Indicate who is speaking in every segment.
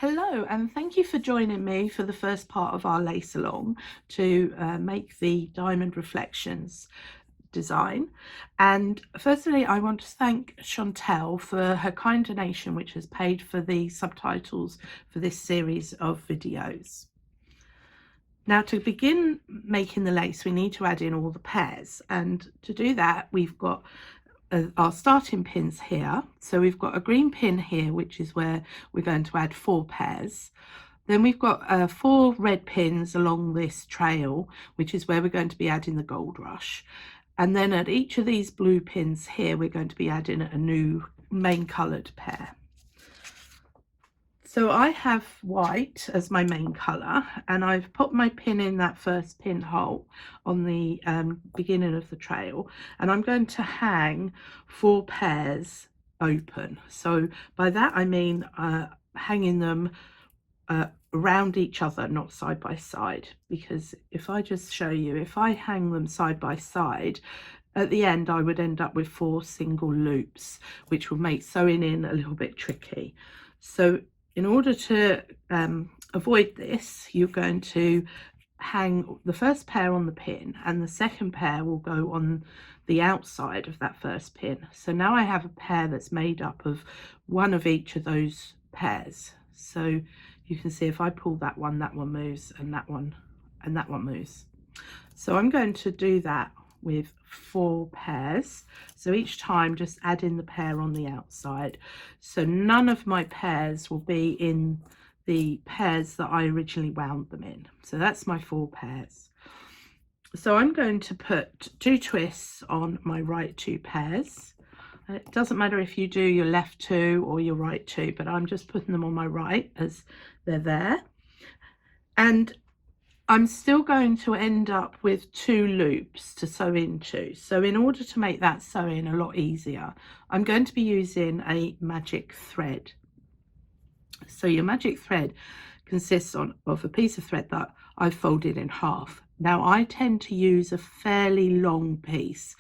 Speaker 1: Hello, and thank you for joining me for the first part of our lace along to make the diamond reflections design. And firstly, I want to thank Chantel for her kind donation, which has paid for the subtitles for this series of videos. Now, to begin making the lace, we need to add in all the pairs, and to do that we've got our starting pins here. So we've got a green pin here, which is where we're going to add 4 pairs. Then we've got 4 red pins along this trail, which is where we're going to be adding the gold rush. And then at each of these blue pins here, we're going to be adding a new main coloured pair. So I have white as my main colour, and I've put my pin in that first pinhole on the beginning of the trail, and I'm going to hang 4 pairs open. So by that I mean hanging them around each other, not side by side, because if I just show you, if I hang them side by side, at the end I would end up with 4 single loops, which will make sewing in a little bit tricky. So in order to avoid this, you're going to hang the first pair on the pin, and the second pair will go on the outside of that first pin. So now I have a pair that's made up of one of each of those pairs. So you can see if I pull that one moves, and that one moves. So I'm going to do that with 4 pairs. So each time just add in the pair on the outside. So none of my pairs will be in the pairs that I originally wound them in. So that's my 4 pairs. So I'm going to put 2 twists on my right 2 pairs. It doesn't matter if you do your left 2 or your right 2, but I'm just putting them on my right as they're there. And I'm still going to end up with 2 loops to sew into. So in order to make that sewing a lot easier, I'm going to be using a magic thread. So your magic thread consists of a piece of thread that I've folded in half. Now I tend to use a fairly long piece,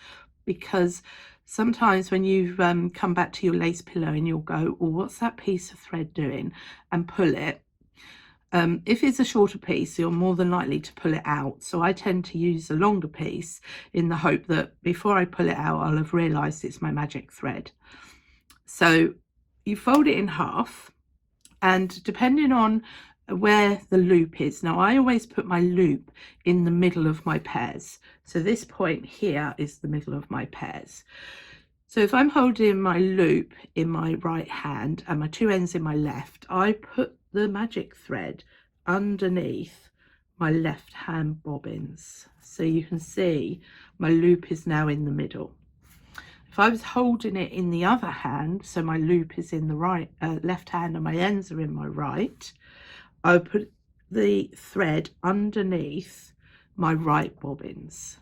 Speaker 1: because sometimes when you come back to your lace pillow and you'll go, oh, what's that piece of thread doing, and pull it. If it's a shorter piece, you're more than likely to pull it out. So I tend to use a longer piece in the hope that before I pull it out, I'll have realized it's my magic thread. So you fold it in half, and depending on where the loop is, now I always put my loop in the middle of my pairs. So this point here is the middle of my pairs. So if I'm holding my loop in my right hand and my 2 ends in my left, I put the magic thread underneath my left hand bobbins. So you can see my loop is now in the middle. If I was holding it in the other hand, so my loop is in the right left hand and my ends are in my right, I would put the thread underneath my right bobbins.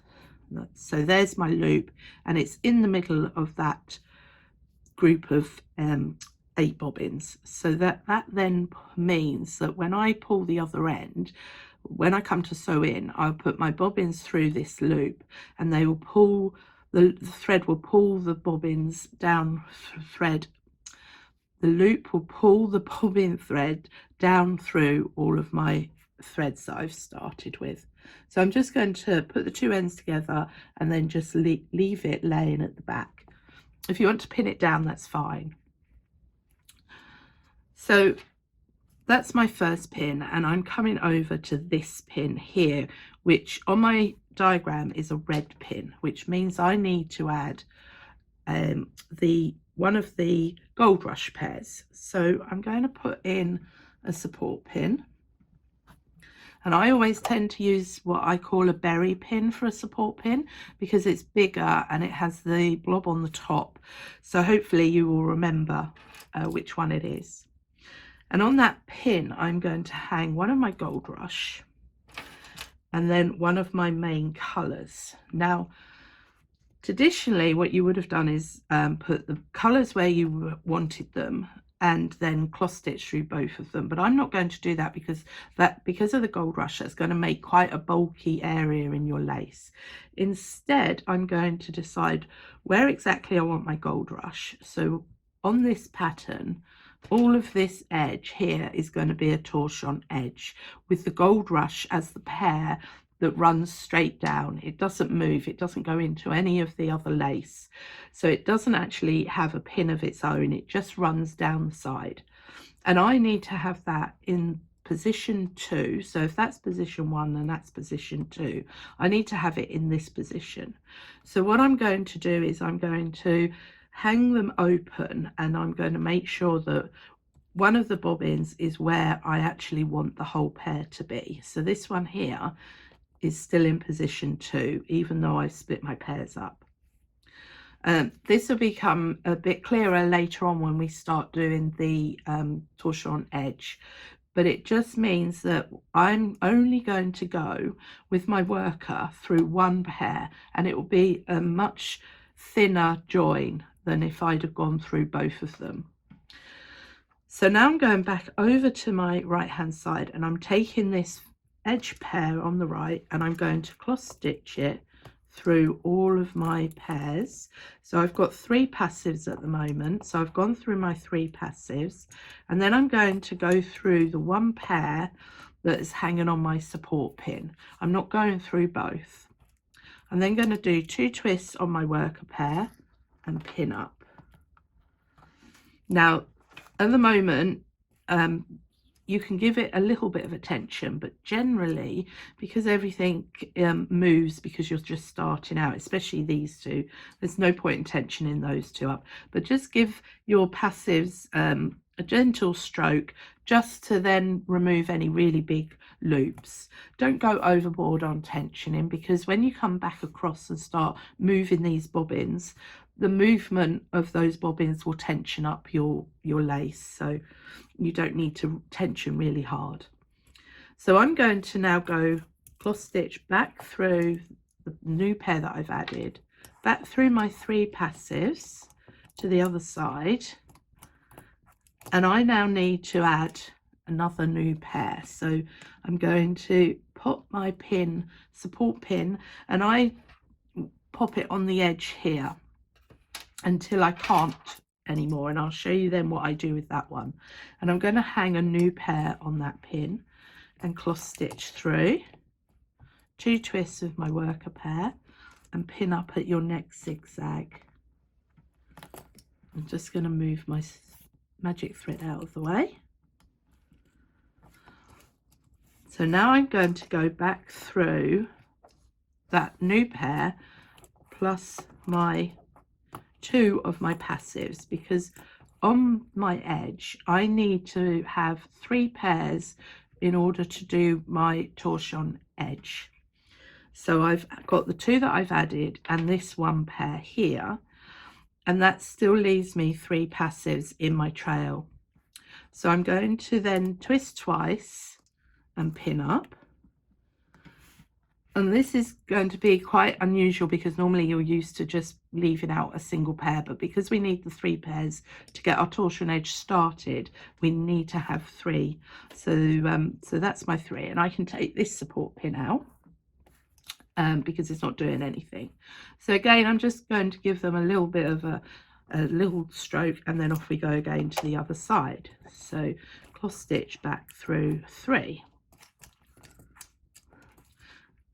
Speaker 1: So there's my loop, and it's in the middle of that group of 8 bobbins. So that then means that when I pull the other end, when I come to sew in, I'll put my bobbins through this loop, and they will pull the thread will pull the bobbins down thread. The loop will pull the bobbin thread down through all of my threads that I've started with. So I'm just going to put the 2 ends together and then just leave it laying at the back. If you want to pin it down, that's fine. So that's my first pin, and I'm coming over to this pin here, which on my diagram is a red pin, which means I need to add one of the gold rush pairs. So I'm going to put in a support pin, and I always tend to use what I call a berry pin for a support pin, because it's bigger and it has the blob on the top. So hopefully you will remember which one it is. And on that pin, I'm going to hang one of my gold rush and then one of my main colours. Now, traditionally, what you would have done is put the colours where you wanted them and then cross stitch through both of them. But I'm not going to do that, because of the gold rush, that's going to make quite a bulky area in your lace. Instead, I'm going to decide where exactly I want my gold rush. So on this pattern, all of this edge here is going to be a torchon edge with the gold rush as the pear that runs straight down. It doesn't move, it doesn't go into any of the other lace, so it doesn't actually have a pin of its own, it just runs down the side. And I need to have that in position 2. So if that's position 1 and that's position 2, I need to have it in this position. So what I'm going to do is I'm going to hang them open, and I'm going to make sure that one of the bobbins is where I actually want the whole pear to be. So this one here is still in position 2, even though I've split my pears up. This will become a bit clearer later on when we start doing the torchon edge, but it just means that I'm only going to go with my worker through one pear, and it will be a much thinner join than if I'd have gone through both of them. So now I'm going back over to my right hand side, and I'm taking this edge pear on the right and I'm going to cross stitch it through all of my pairs. So I've got 3 passives at the moment, so I've gone through my 3 passives, and then I'm going to go through the one pair that is hanging on my support pin. I'm not going through both. I'm then going to do 2 twists on my worker pair and pin up. Now at the moment you can give it a little bit of attention, but generally, because everything moves because you're just starting out, especially these two, there's no point in tensioning those two up, but just give your passives a gentle stroke just to then remove any really big loops. Don't go overboard on tensioning, because when you come back across and start moving these bobbins, the movement of those bobbins will tension up your lace, so you don't need to tension really hard. So I'm going to now go cross stitch back through the new pair that I've added, back through my 3 passives to the other side, and I now need to add another new pair. So I'm going to pop my pin, support pin, and I pop it on the edge here until I can't anymore, and I'll show you then what I do with that one. And I'm going to hang a new pair on that pin and cross stitch through, 2 twists of my worker pair and pin up at your next zigzag. I'm just going to move my magic thread out of the way. So now I'm going to go back through that new pair plus my 2 of my passives, because on my edge I need to have 3 pairs in order to do my torchon edge. So I've got the 2 that I've added and this 1 pair here, and that still leaves me 3 passives in my trail. So I'm going to then twist twice and pin up. And this is going to be quite unusual, because normally you're used to just leaving out a single pair, but because we need the 3 pairs to get our torchon edge started, we need to have 3. So that's my 3, and I can take this support pin out because it's not doing anything. So again, I'm just going to give them a little bit of a little stroke, and then off we go again to the other side. So cross stitch back through 3.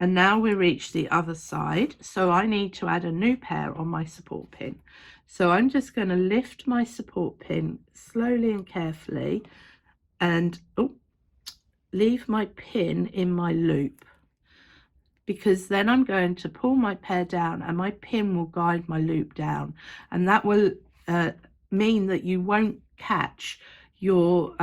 Speaker 1: And now we reach the other side, so I need to add a new pair on my support pin. So I'm just going to lift my support pin slowly and carefully and leave my pin in my loop, because then I'm going to pull my pair down and my pin will guide my loop down, and that will mean that you won't catch your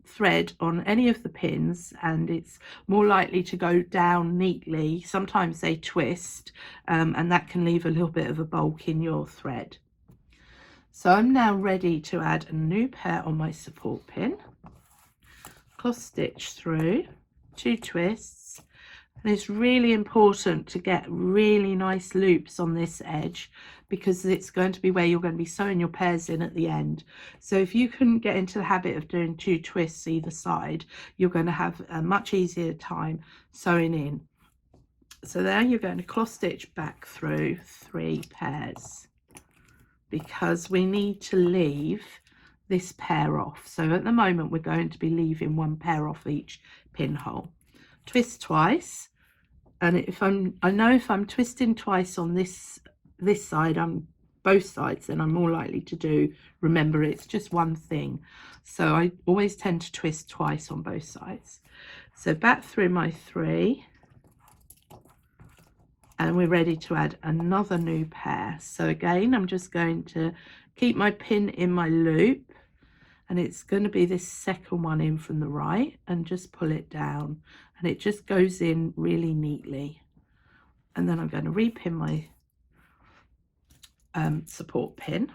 Speaker 1: thread on any of the pins, and it's more likely to go down neatly. Sometimes they twist and that can leave a little bit of a bulk in your thread. So I'm now ready to add a new pair on my support pin, cross stitch through, 2 twists, and it's really important to get really nice loops on this edge, because it's going to be where you're going to be sewing your pairs in at the end. So if you can get into the habit of doing 2 twists either side, you're going to have a much easier time sewing in. So there you're going to cross stitch back through 3 pairs, because we need to leave this pair off. So at the moment we're going to be leaving one pair off each pinhole. Twist twice, and I know if I'm twisting twice on this side, both sides, then I'm more likely to remember it's just one thing. So I always tend to twist twice on both sides. So back through my 3, and we're ready to add another new pair. So again, I'm just going to keep my pin in my loop, and it's going to be this second one in from the right, and just pull it down, and it just goes in really neatly. And then I'm going to repin my support pin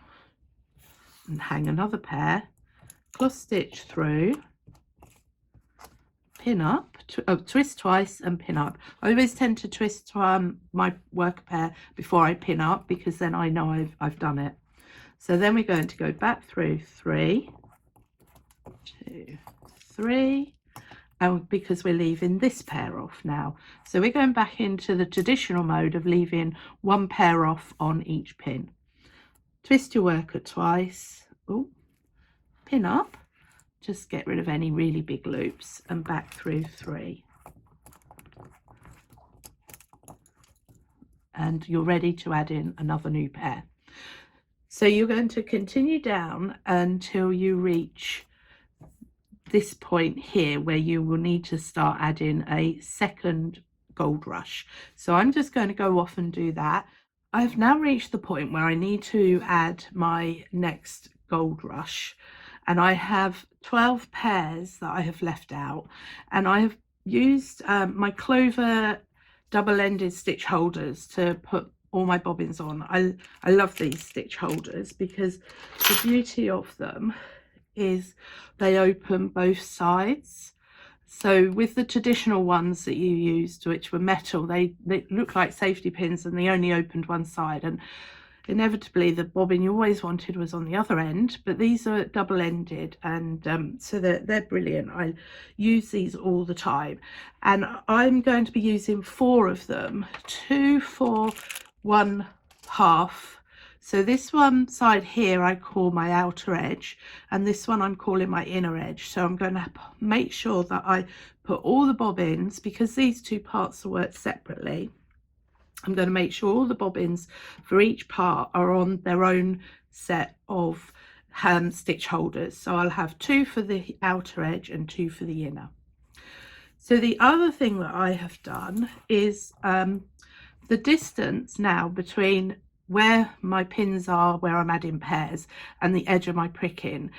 Speaker 1: and hang another pair, cross stitch through, pin up, twist twice and pin up. I always tend to twist my worker pair before I pin up, because then I know I've done it. So then we're going to go back through 3, 2, 3, and because we're leaving this pair off now, so we're going back into the traditional mode of leaving one pair off on each pin. Twist your worker twice, pin up, just get rid of any really big loops, and back through 3, and you're ready to add in another new pair. So you're going to continue down until you reach this point here, where you will need to start adding a second gold rush. So I'm just going to go off and do that. I've now reached the point where I need to add my next gold rush, and I have 12 pairs that I have left out, and I have used my clover double-ended stitch holders to put all my bobbins on. I love these stitch holders because the beauty of them is they open both sides. So with the traditional ones that you used, which were metal, they look like safety pins, and they only opened one side, and inevitably the bobbin you always wanted was on the other end. But these are double-ended, and so they're brilliant. I use these all the time, and I'm going to be using 4 of them, 2 for 1/2. So this one side here I call my outer edge, and this one I'm calling my inner edge. So I'm going to make sure that I put all the bobbins, because these two parts are worked separately, I'm going to make sure all the bobbins for each part are on their own set of stitch holders. So I'll have 2 for the outer edge and 2 for the inner. So the other thing that I have done is the distance now between where my pins are, where I'm adding pairs, and the edge of my pricking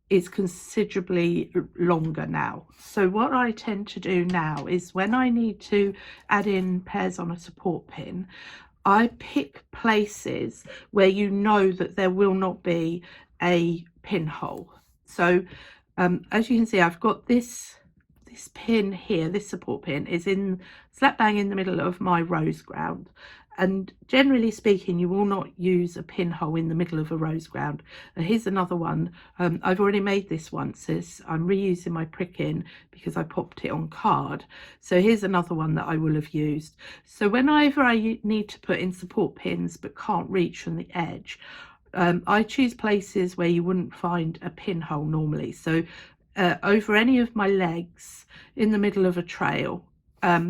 Speaker 1: is considerably longer now. So what I tend to do now is, when I need to add in pairs on a support pin, I pick places where you know that there will not be a pinhole. So as you can see, I've got this pin here, this support pin is in slap bang in the middle of my rose ground, and generally speaking you will not use a pinhole in the middle of a rose ground. Here's another one. I've already made this once. I'm reusing my pricking because I popped it on card. So here's another one that I will have used. So whenever I need to put in support pins but can't reach from the edge, I choose places where you wouldn't find a pinhole normally. So over any of my legs in the middle of a trail,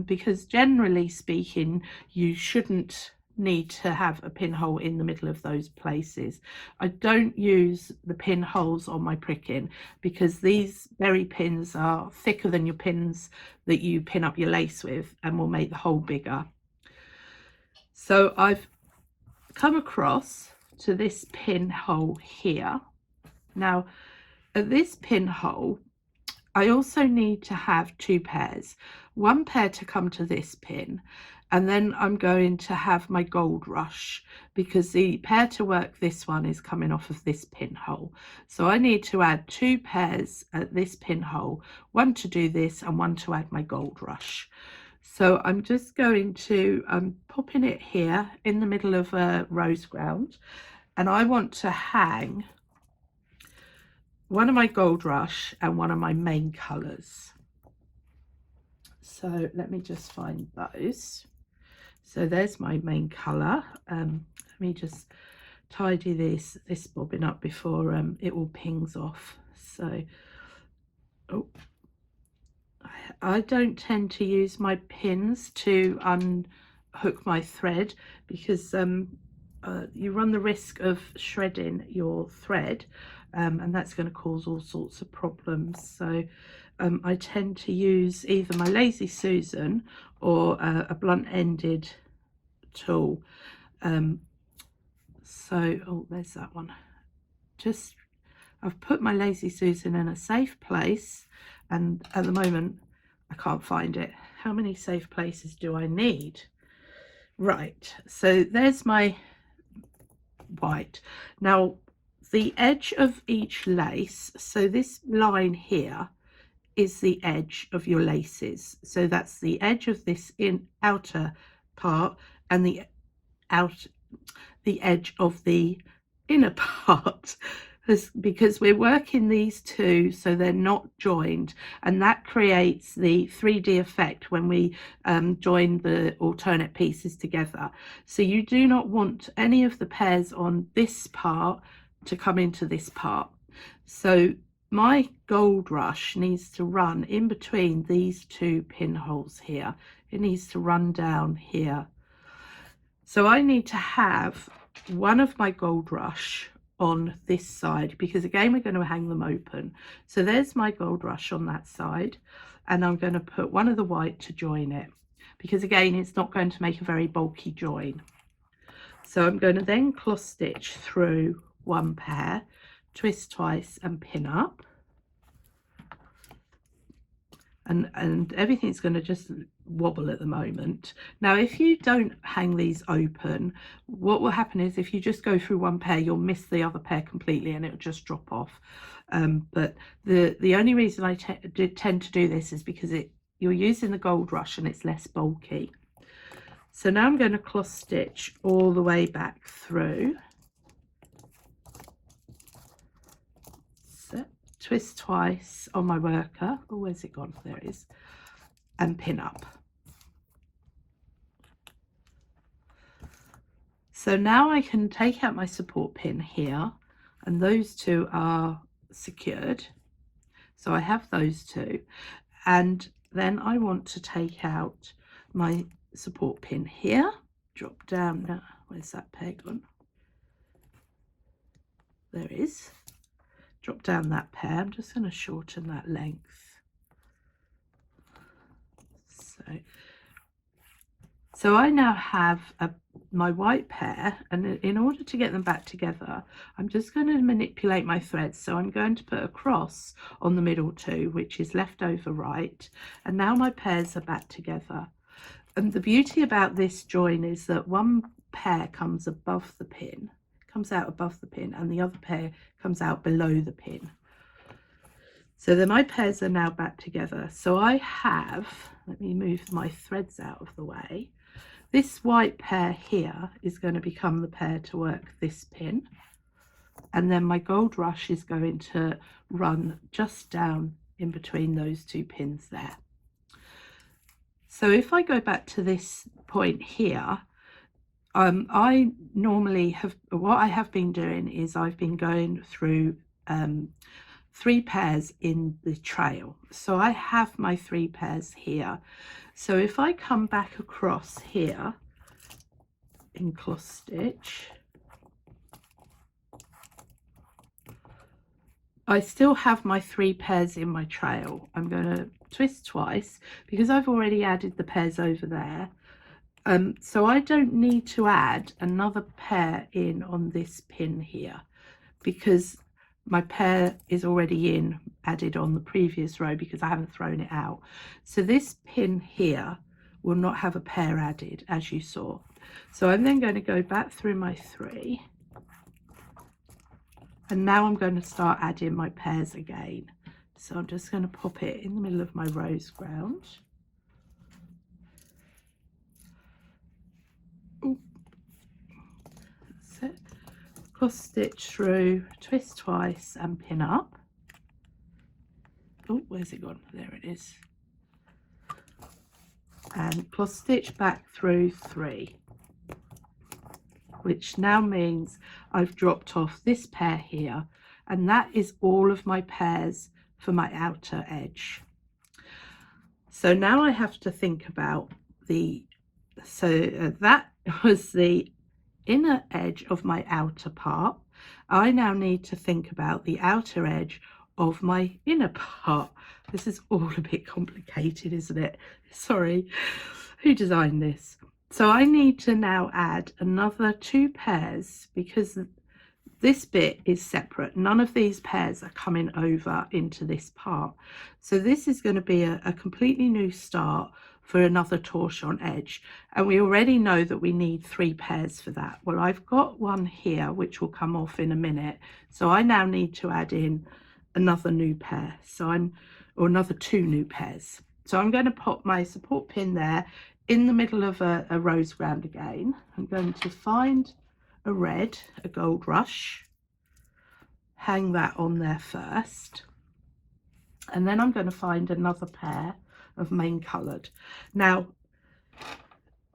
Speaker 1: because generally speaking you shouldn't need to have a pinhole in the middle of those places. I don't use the pinholes on my pricking because these berry pins are thicker than your pins that you pin up your lace with and will make the hole bigger. So I've come across to this pinhole here. Now at this pinhole I also need to have 2 pairs, one pair to come to this pin, and then I'm going to have my gold rush because the pair to work this one is coming off of this pinhole. So I need to add 2 pairs at this pinhole, one to do this and one to add my gold rush. So I'm just going to pop in it here in the middle of a rose ground, and I want to hang one of my gold rush and one of my main colors. So let me just find those. So there's my main color. Let me just tidy this bobbin up before it all pings off. So oh, I don't tend to use my pins to unhook my thread because you run the risk of shredding your thread, and that's going to cause all sorts of problems. So I tend to use either my Lazy Susan or a blunt-ended tool. So oh, there's that one. Just I've put my Lazy Susan in a safe place, and at the moment I can't find it. How many safe places do I need? Right, so there's my white. Now the edge of each lace, so this line here is the edge of your laces, so that's the edge of this outer part and the edge of the inner part, because we're working these two so they're not joined, and that creates the 3D effect when we join the alternate pieces together. So you do not want any of the pairs on this part to come into this part. So my gold rush needs to run in between these two pinholes here. It needs to run down here. So I need to have one of my gold rush on this side, because again we're going to hang them open. So there's my gold rush on that side, and I'm going to put one of the white to join it, because again it's not going to make a very bulky join. So I'm going to then cross stitch through one pair, twist twice and pin up, and everything's going to just wobble at the moment. Now if you don't hang these open, what will happen is if you just go through one pair, you'll miss the other pair completely and it'll just drop off. But the only reason I tend to do this is because you're using the gold rush and it's less bulky. So now I'm going to cross stitch all the way back through, so twist twice on my worker. Oh, where's it gone? There it is. And pin up. So now I can take out my support pin here, and those two are secured. So I have those two, and then I want to take out my support pin here, drop down. Now, where's that peg on? There it is. Drop down that pair. I'm just going to shorten that length. So I now have my white pair, and in order to get them back together, I'm just going to manipulate my threads. So I'm going to put a cross on the middle two, which is left over right, and now my pairs are back together. And the beauty about this join is that one pair comes above the pin, comes out above the pin, and the other pair comes out below the pin. So then my pairs are now back together. So I have, let me move my threads out of the way. This white pair here is going to become the pair to work this pin, and then my gold rush is going to run just down in between those two pins there. So if I go back to this point here, I normally have, what I have been doing is I've been going through 3 pairs in the trail. So I have my 3 pairs here. So if I come back across here in cross stitch, I still have my 3 pairs in my trail. I'm going to twist twice because I've already added the pairs over there. So I don't need to add another pair in on this pin here, because my pair is already added on the previous row because I haven't thrown it out. So this pin here will not have a pair added, as you saw. So I'm then going to go back through my 3, and now I'm going to start adding my pairs again. So I'm just going to pop it in the middle of my rose ground. That's it. Cross stitch through, twist twice and pin up. Oh, where's it gone? There it is. And cross stitch back through 3. which now means I've dropped off this pair here, and that is all of my pairs for my outer edge. So now I have to think about that was the inner edge of my outer part. I now need to think about the outer edge of my inner part. This is all a bit complicated, isn't it? Sorry, who designed this? So I need to now add another 2 pairs because this bit is separate. None of these pairs are coming over into this part. So this is going to be a completely new start for another torchon edge. And we already know that we need 3 pairs for that. Well, I've got one here, which will come off in a minute. So I now need to add in another new pair. Or another 2 new pairs. So I'm going to pop my support pin there in the middle of a rose round again. I'm going to find a red, a gold rush, hang that on there first, and then I'm going to find another pair of main coloured. Now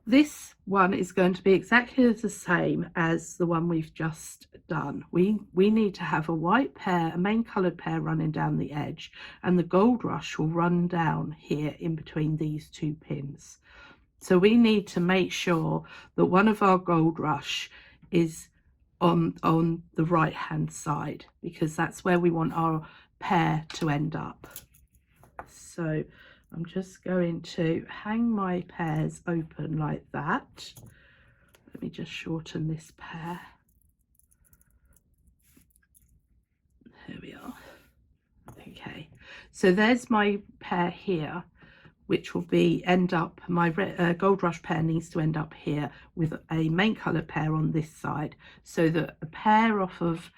Speaker 1: this one is going to be exactly the same as the one we've just done. We need to have a white pair, a main coloured pair running down the edge, and the gold rush will run down here in between these 2 pins. So we need to make sure that one of our gold rush is on the right hand side, because that's where we want our pair to end up. So I'm just going to hang my pairs open like that. Let me just shorten this pair. Here we are. Okay, so there's my pair here, which will be my gold rush pair needs to end up here with a main coloured pair on this side, so that a pair off of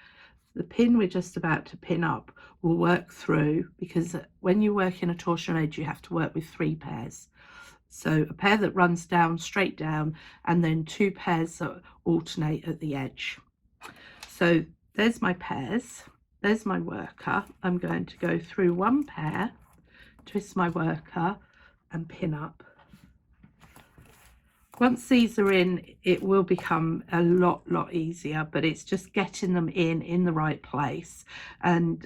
Speaker 1: the pin we're just about to pin up will work through, because when you work in a torchon edge you have to work with 3 pairs. So a pair that runs down, straight down, and then 2 pairs that alternate at the edge. So there's my pairs, there's my worker. I'm going to go through 1 pair, twist my worker and pin up. Once these are in, it will become a lot easier, but it's just getting them in the right place. And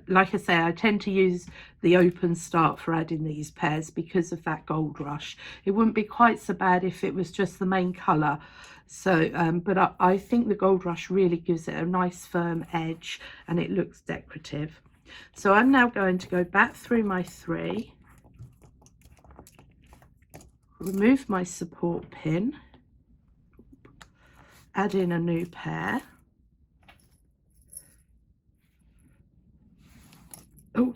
Speaker 1: like I say, I tend to use the open start for adding these pairs because of that gold rush. It wouldn't be quite so bad if it was just the main colour. So but I think the gold rush really gives it a nice firm edge and it looks decorative. So I'm now going to go back through my 3, remove my support pin, add in a new pair. Oh,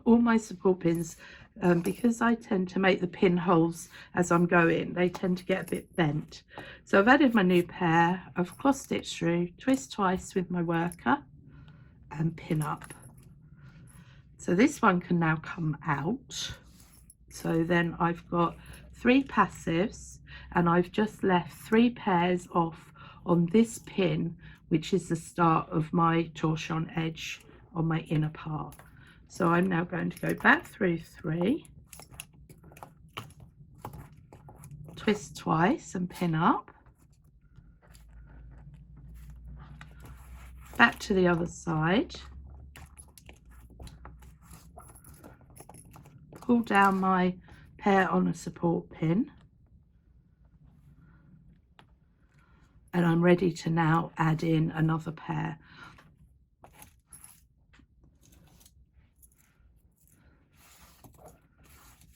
Speaker 1: all my support pins, because I tend to make the pin holes as I'm going, they tend to get a bit bent. So I've added my new pair, I've cross stitched through, twist twice with my worker and pin up. So this one can now come out. So then I've got 3 passives and I've just left 3 pairs off on this pin, which is the start of my torchon edge on my inner part. So I'm now going to go back through 3, twist twice and pin up, back to the other side, pull down my pair on a support pin, and I'm ready to now add in another pair.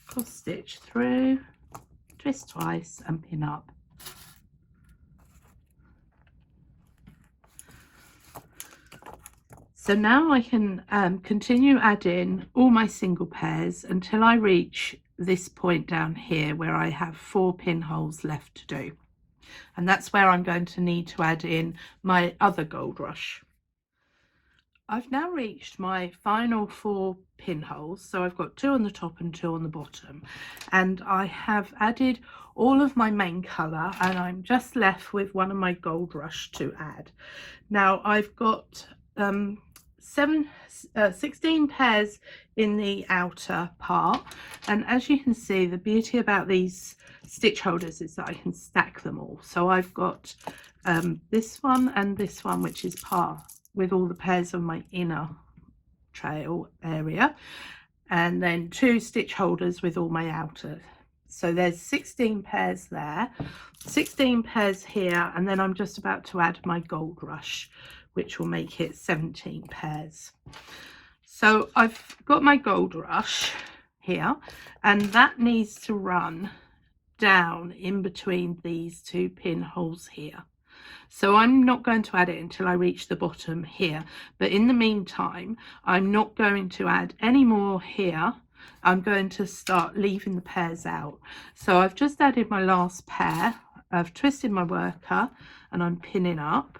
Speaker 1: Cross stitch through, twist twice and pin up. So now I can continue adding all my single pairs until I reach this point down here where I have 4 pinholes left to do. And that's where I'm going to need to add in my other gold rush. I've now reached my final 4 pinholes, so I've got 2 on the top and 2 on the bottom, and I have added all of my main colour and I'm just left with one of my gold rush to add. Now I've got 16 pairs in the outer part, and as you can see, the beauty about these stitch holders is that I can stack them all. So I've got this one and this one, which is par with all the pairs of my inner trail area, and then 2 stitch holders with all my outer. So there's 16 pairs there, 16 pairs here, and then I'm just about to add my gold rush, which will make it 17 pairs. So I've got my gold rush here, and that needs to run down in between these 2 pinholes here. So I'm not going to add it until I reach the bottom here, but in the meantime I'm not going to add any more here. I'm going to start leaving the pairs out. So I've just added my last pair, I've twisted my worker and I'm pinning up.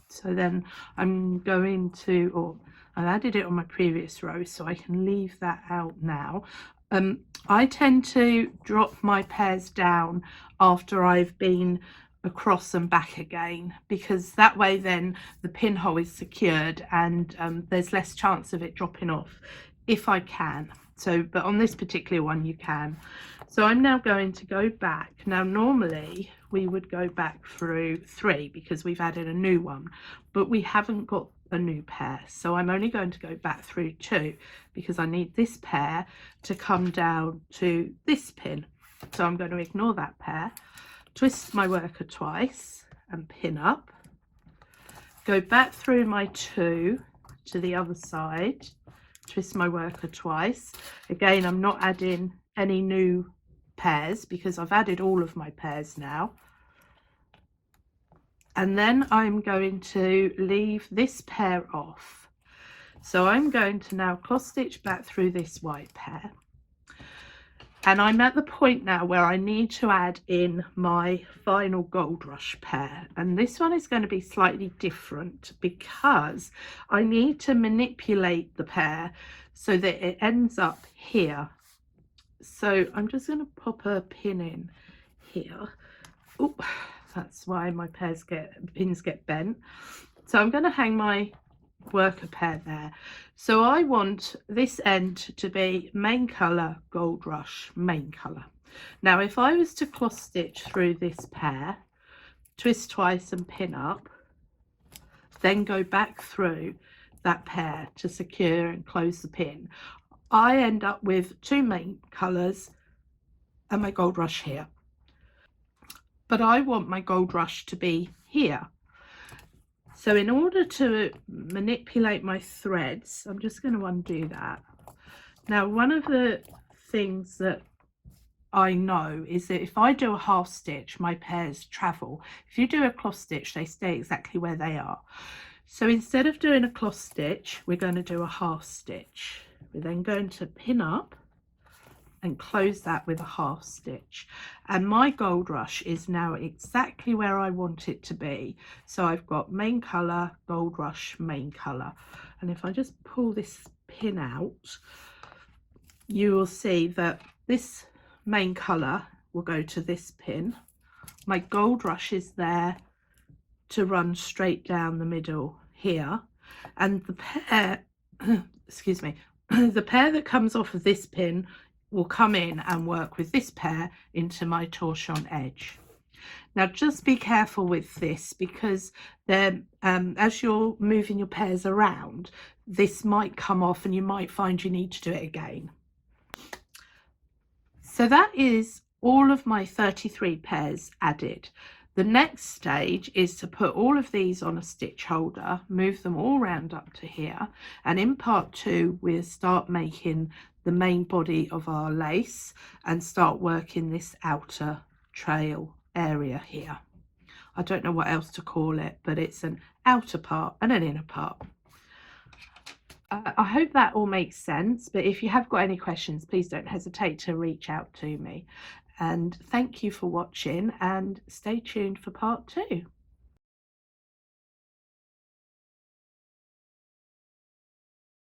Speaker 1: So then I'm going to, or I added it on my previous row, so I can leave that out now. I tend to drop my pairs down after I've been across and back again, because that way then the pinhole is secured and there's less chance of it dropping off if I can. So, but on this particular one you can. So I'm now going to go back. Now normally we would go back through 3 because we've added a new one, but we haven't got a new pair, so I'm only going to go back through 2 because I need this pair to come down to this pin. So I'm going to ignore that pair, twist my worker twice and pin up, go back through my 2 to the other side, twist my worker twice. Again, I'm not adding any new pairs because I've added all of my pairs now. And then I'm going to leave this pair off. So I'm going to now cross stitch back through this white pair. And I'm at the point now where I need to add in my final gold rush pair. And this one is going to be slightly different because I need to manipulate the pair so that it ends up here. So I'm just going to pop a pin in here. Oh, that's why my pins get bent. So I'm going to hang my worker pair there. So I want this end to be main colour, gold rush, main colour. Now if I was to cross stitch through this pair, twist twice and pin up, then go back through that pair to secure and close the pin, I end up with 2 main colours and my gold rush here. But I want my gold rush to be here. So in order to manipulate my threads, I'm just going to undo that. Now, one of the things that I know is that if I do a half stitch, my pairs travel. If you do a cross stitch, they stay exactly where they are. So instead of doing a cross stitch, we're going to do a half stitch. We're then going to pin up and close that with a half stitch, and my gold rush is now exactly where I want it to be. So I've got main colour, gold rush, main colour, and if I just pull this pin out, you will see that this main colour will go to this pin. My gold rush is there to run straight down the middle here, and the pair excuse me, the pair that comes off of this pin will come in and work with this pair into my torchon edge. Now just be careful with this because then as you're moving your pairs around, this might come off and you might find you need to do it again. So that is all of my 33 pairs added. The next stage is to put all of these on a stitch holder, move them all round up to here, and in part 2 we'll start making the main body of our lace and start working this outer trail area here. I don't know what else to call it, but it's an outer part and an inner part. I hope that all makes sense, but if you have got any questions, please don't hesitate to reach out to me. And thank you for watching, and stay tuned for part 2.